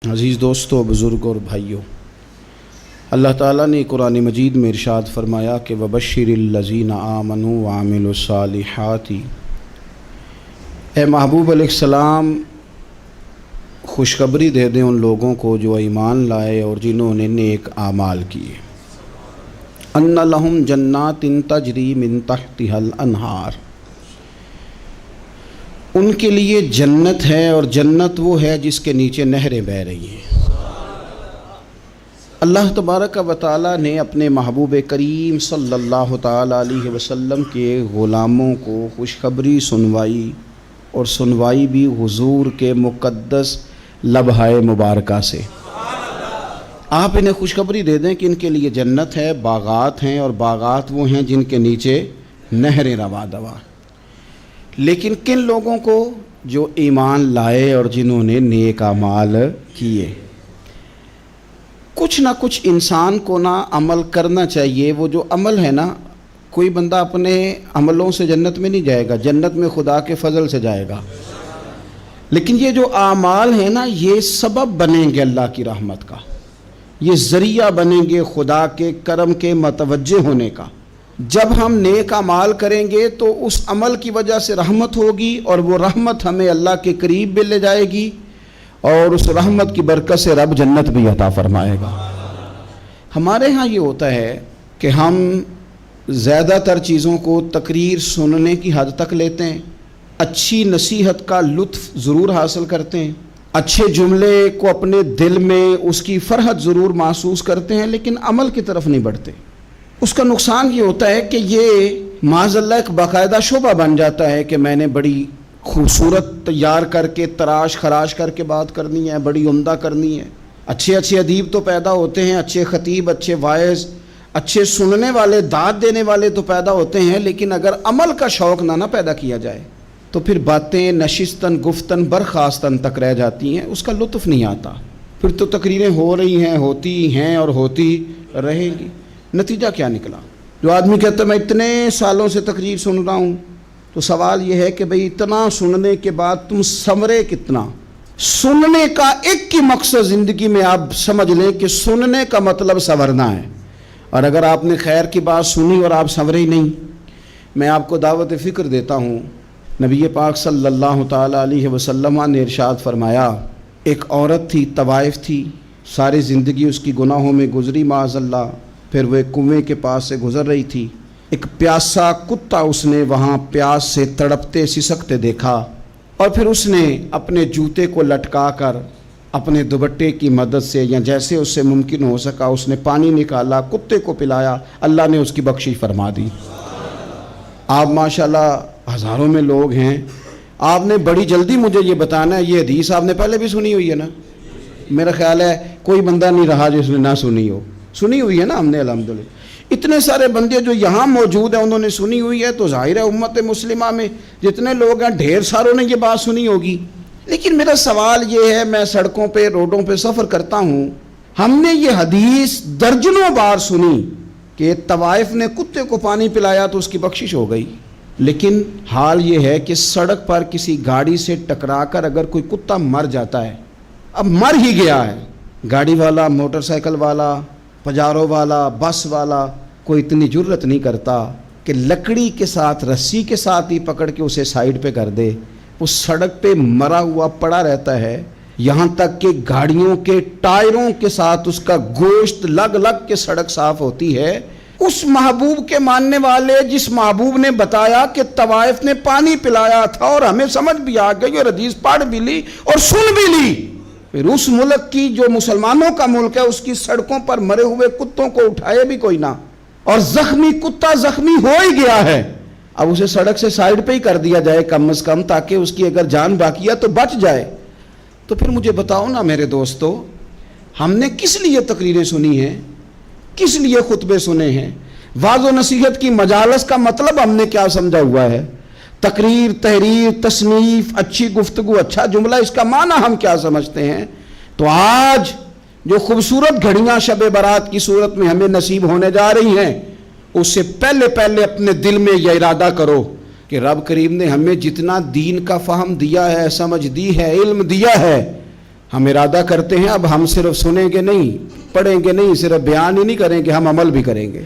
عزیز دوستو، بزرگ اور بھائیوں، اللہ تعالیٰ نے قرآن مجید میں ارشاد فرمایا کہ وَبَشِّرِ الَّذِينَ آمَنُوا وَعَمِلُوا الصَّالِحَاتِ، اے محبوب علیہ السلام خوشخبری دے دیں ان لوگوں کو جو ایمان لائے اور جنہوں نے نیک اعمال کیے، اَنَّ لَهُمْ جَنَّاتٍ تَجْرِي مِن تَحْتِهَا الْأَنْهَارُ، ان کے لیے جنت ہے، اور جنت وہ ہے جس کے نیچے نہریں بہہ رہی ہیں۔ اللہ تبارک و تعالیٰ نے اپنے محبوب کریم صلی اللہ تعالیٰ علیہ وسلم کے غلاموں کو خوشخبری سنوائی، اور سنوائی بھی حضور کے مقدس لبہائے مبارکہ سے۔ آپ انہیں خوشخبری دے دیں کہ ان کے لیے جنت ہے، باغات ہیں، اور باغات وہ ہیں جن کے نیچے نہریں رواں دواں۔ لیکن کن لوگوں کو؟ جو ایمان لائے اور جنہوں نے نیک اعمال کیے۔ کچھ نہ کچھ انسان کو نہ عمل کرنا چاہیے۔ وہ جو عمل ہے نا، کوئی بندہ اپنے عملوں سے جنت میں نہیں جائے گا، جنت میں خدا کے فضل سے جائے گا۔ لیکن یہ جو اعمال ہیں نا، یہ سبب بنیں گے اللہ کی رحمت کا، یہ ذریعہ بنیں گے خدا کے کرم کے متوجہ ہونے کا۔ جب ہم نیک اعمال کریں گے تو اس عمل کی وجہ سے رحمت ہوگی، اور وہ رحمت ہمیں اللہ کے قریب بھی لے جائے گی، اور اس رحمت کی برکت سے رب جنت بھی عطا فرمائے گا۔ ہمارے ہاں یہ ہوتا ہے کہ ہم زیادہ تر چیزوں کو تقریر سننے کی حد تک لیتے ہیں، اچھی نصیحت کا لطف ضرور حاصل کرتے ہیں، اچھے جملے کو اپنے دل میں اس کی فرحت ضرور محسوس کرتے ہیں، لیکن عمل کی طرف نہیں بڑھتے۔ اس کا نقصان یہ ہوتا ہے کہ یہ معاذ اللہ ایک باقاعدہ شعبہ بن جاتا ہے کہ میں نے بڑی خوبصورت تیار کر کے تراش خراش کر کے بات کرنی ہے، بڑی عمدہ کرنی ہے۔ اچھے ادیب تو پیدا ہوتے ہیں، اچھے خطیب، اچھے واعظ، اچھے سننے والے، داد دینے والے تو پیدا ہوتے ہیں، لیکن اگر عمل کا شوق نہ پیدا کیا جائے تو پھر باتیں نشستن گفتن برخاستن تک رہ جاتی ہیں، اس کا لطف نہیں آتا۔ پھر تو تقریریں ہو رہی ہیں، ہوتی ہیں اور ہوتی رہیں گی۔ نتیجہ کیا نکلا؟ جو آدمی کہتا ہے میں اتنے سالوں سے تقریر سن رہا ہوں، تو سوال یہ ہے کہ بھئی اتنا سننے کے بعد تم سنورے کتنا؟ سننے کا ایک ہی مقصد زندگی میں آپ سمجھ لیں کہ سننے کا مطلب سنورنا ہے، اور اگر آپ نے خیر کی بات سنی اور آپ سنورے ہی نہیں، میں آپ کو دعوت فکر دیتا ہوں۔ نبی پاک صلی اللہ تعالیٰ علیہ وسلم نے ارشاد فرمایا، ایک عورت تھی، طوائف تھی، ساری زندگی اس کی گناہوں میں گزری معاذ اللہ۔ پھر وہ ایک کنویں کے پاس سے گزر رہی تھی، ایک پیاسا کتا اس نے وہاں پیاس سے تڑپتے سسکتے دیکھا، اور پھر اس نے اپنے جوتے کو لٹکا کر اپنے دوپٹے کی مدد سے یا جیسے اس سے ممکن ہو سکا اس نے پانی نکالا، کتے کو پلایا، اللہ نے اس کی بخشش فرما دی۔ آپ ماشاءاللہ ہزاروں میں لوگ ہیں، آپ نے بڑی جلدی مجھے یہ بتانا ہے، یہ حدیث آپ نے پہلے بھی سنی ہوئی ہے نا؟ میرا خیال ہے کوئی بندہ نہیں رہا جس نے نہ سنی ہو۔ سنی ہوئی ہے نا ہم نے الحمدللہ۔ اتنے سارے بندے جو یہاں موجود ہیں انہوں نے سنی ہوئی ہے، تو ظاہر ہے امت مسلمہ میں جتنے لوگ ہیں ڈھیر ساروں نے یہ بات سنی ہوگی۔ لیکن میرا سوال یہ ہے، میں سڑکوں پہ روڈوں پہ سفر کرتا ہوں، ہم نے یہ حدیث درجنوں بار سنی کہ طوائف نے کتے کو پانی پلایا تو اس کی بخشش ہو گئی، لیکن حال یہ ہے کہ سڑک پر کسی گاڑی سے ٹکرا کر اگر کوئی کتا مر جاتا ہے، اب مر ہی گیا ہے، گاڑی والا، موٹر سائیکل والا، پجارو والا، بس والا کوئی اتنی جرت نہیں کرتا کہ لکڑی کے ساتھ، رسی کے ساتھ ہی پکڑ کے اسے سائیڈ پہ کر دے۔ وہ سڑک پہ مرا ہوا پڑا رہتا ہے، یہاں تک کہ گاڑیوں کے ٹائروں کے ساتھ اس کا گوشت لگ لگ کے سڑک صاف ہوتی ہے۔ اس محبوب کے ماننے والے جس محبوب نے بتایا کہ طوائف نے پانی پلایا تھا، اور ہمیں سمجھ بھی آ گئی اور حدیث پڑھ بھی لی اور سن بھی لی، پھر اس ملک کی جو مسلمانوں کا ملک ہے اس کی سڑکوں پر مرے ہوئے کتوں کو اٹھائے بھی کوئی نہ، اور زخمی کتا زخمی ہو ہی گیا ہے، اب اسے سڑک سے سائیڈ پہ ہی کر دیا جائے کم از کم، تاکہ اس کی اگر جان باقی ہے تو بچ جائے۔ تو پھر مجھے بتاؤ نا میرے دوستو، ہم نے کس لیے تقریریں سنی ہیں، کس لیے خطبے سنے ہیں؟ واعظ و نصیحت کی مجالس کا مطلب ہم نے کیا سمجھا ہوا ہے؟ تقریر، تحریر، تصنیف، اچھی گفتگو، اچھا جملہ، اس کا معنی ہم کیا سمجھتے ہیں؟ تو آج جو خوبصورت گھڑیاں شب برات کی صورت میں ہمیں نصیب ہونے جا رہی ہیں، اس سے پہلے اپنے دل میں یہ ارادہ کرو کہ رب کریم نے ہمیں جتنا دین کا فہم دیا ہے، سمجھ دی ہے، علم دیا ہے، ہم ارادہ کرتے ہیں اب ہم صرف سنیں گے نہیں، پڑھیں گے نہیں، صرف بیان ہی نہیں کریں گے، ہم عمل بھی کریں گے.